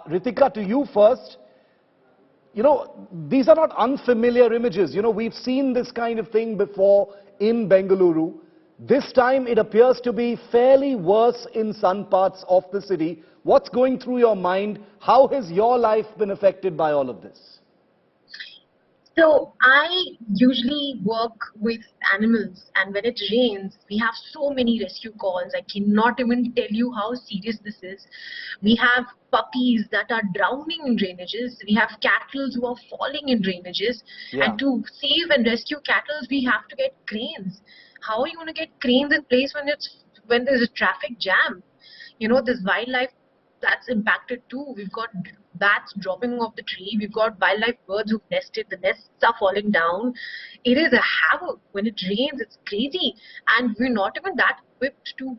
Ritika, to you first. You know, these are not unfamiliar images. You know, we've seen this kind of thing before in Bengaluru. This time it appears to be fairly worse in some parts of the city. What's going through your mind? How has your life been affected by all of this? So I usually work with animals, and when it rains, we have so many rescue calls. I cannot even tell you how serious this is. We have puppies that are drowning in drainages. We have cattle who are falling in drainages. Yeah. And to save and rescue cattle, we have to get cranes. How are you going to get cranes in place when there's a traffic jam? You know, there's wildlife that's impacted too. We've got bats dropping off the tree. We've got wildlife birds who've nested. The nests are falling down. It is a havoc. When it rains, it's crazy. And we're not even that equipped to,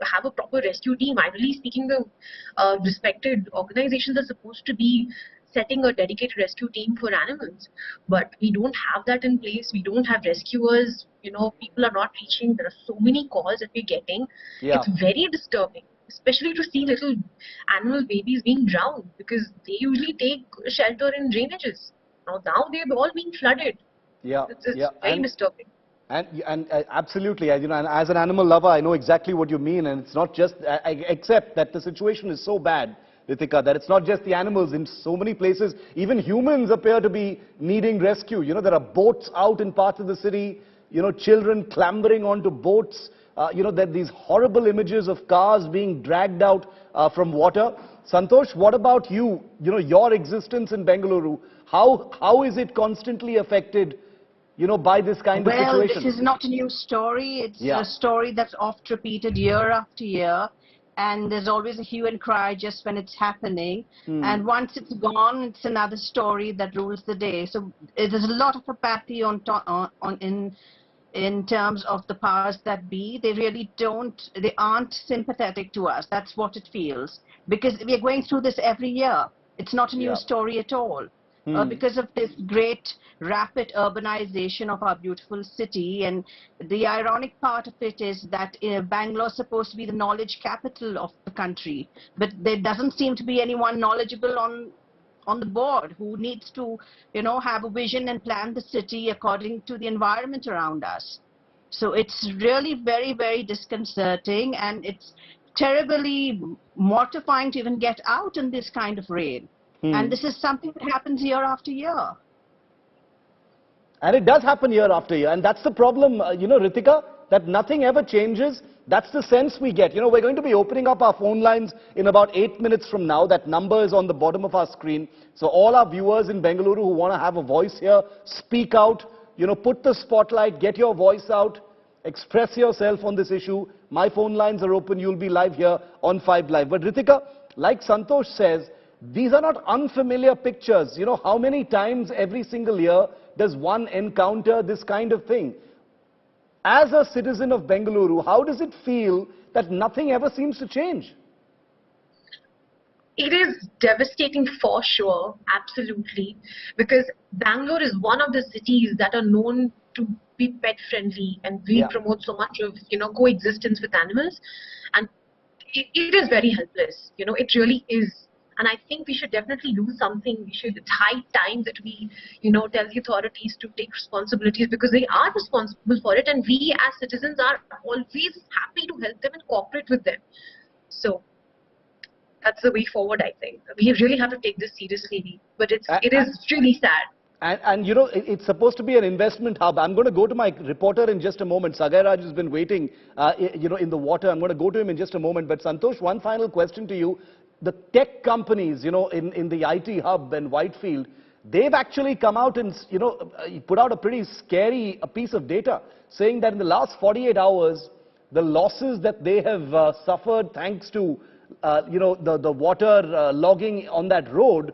have a proper rescue team. Ideally speaking, the respected organizations are supposed to be setting a dedicated rescue team for animals. But we don't have that in place. We don't have rescuers. People are not reaching. There are so many calls that we're getting. Yeah. It's very disturbing, especially to see little animal babies being drowned, because they usually take shelter in drainages. Now they've all been flooded. Yeah, it's very disturbing. And absolutely, and as an animal lover, I know exactly what you mean. And it's not just, except that the situation is so bad, Ritika, that it's not just the animals. In so many places, even humans appear to be needing rescue. There are boats out in parts of the city, children clambering onto boats. There are these horrible images of cars being dragged out from water. Santosh, what about you? Your existence in Bengaluru, how is it constantly affected, by this kind of situation? Well, this is not a new story. It's a story that's oft repeated year after year. And there's always a hue and cry just when it's happening. And once it's gone, it's another story that rules the day. So there's a lot of apathy in terms of the powers that be. They aren't sympathetic to us. That's what it feels. Because we are going through this every year. It's not a new story at all. Because of this great rapid urbanization of our beautiful city. And the ironic part of it is that Bangalore is supposed to be the knowledge capital of the country. But there doesn't seem to be anyone knowledgeable on the board who needs to, have a vision and plan the city according to the environment around us. So it's really very, very disconcerting, and it's terribly mortifying to even get out in this kind of rain. And this is something that happens year after year. And it does happen year after year. And that's the problem, Ritika, that nothing ever changes. That's the sense we get. We're going to be opening up our phone lines in about 8 minutes from now. That number is on the bottom of our screen. So all our viewers in Bengaluru who want to have a voice here, speak out, put the spotlight, get your voice out, express yourself on this issue. My phone lines are open. You'll be live here on 5 Live. But Ritika, like Santosh says, these are not unfamiliar pictures. How many times every single year does one encounter this kind of thing? As a citizen of Bengaluru, how does it feel that nothing ever seems to change? It is devastating for sure, absolutely, because Bangalore is one of the cities that are known to be pet friendly, and we promote so much of, coexistence with animals, and it is very helpless. It really is. And I think we should definitely do something. It's high time that we, tell the authorities to take responsibilities, because they are responsible for it. And we as citizens are always happy to help them and cooperate with them. So that's the way forward, I think. We really have to take this seriously. But it is really sad. And it's supposed to be an investment hub. I'm going to go to my reporter in just a moment. Sagai Raj has been waiting, in the water. I'm going to go to him in just a moment. But Santosh, one final question to you. The tech companies, in the IT hub and Whitefield, they've actually come out and, put out a pretty scary piece of data saying that in the last 48 hours, the losses that they have suffered thanks to, the water logging on that road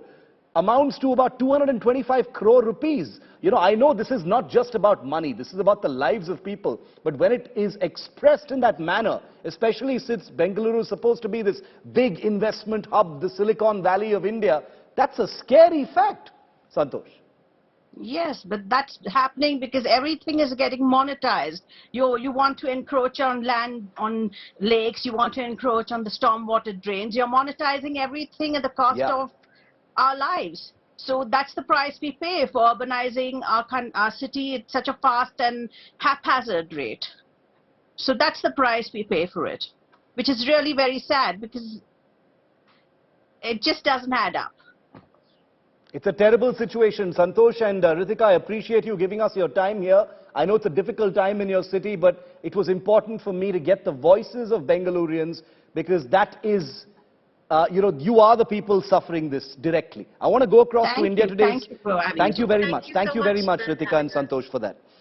amounts to about 225 crore rupees. I know this is not just about money. This is about the lives of people. But when it is expressed in that manner, especially since Bengaluru is supposed to be this big investment hub, the Silicon Valley of India, that's a scary fact, Santosh. Yes, but that's happening because everything is getting monetized. You want to encroach on land, on lakes, you want to encroach on the stormwater drains. You're monetizing everything at the cost Yeah. of our lives. So that's the price we pay for urbanizing our city at such a fast and haphazard rate. So that's the price we pay for it, which is really very sad because it just doesn't add up. It's a terrible situation. Santosh and Ritika, I appreciate you giving us your time here. I know it's a difficult time in your city, but it was important for me to get the voices of Bengalurians because that is, you are the people suffering this directly. I want to go across to India today. Thank you for having Thank you me. very Thank much. you Thank so you very much much, for Ritika and having us. Santosh, for that.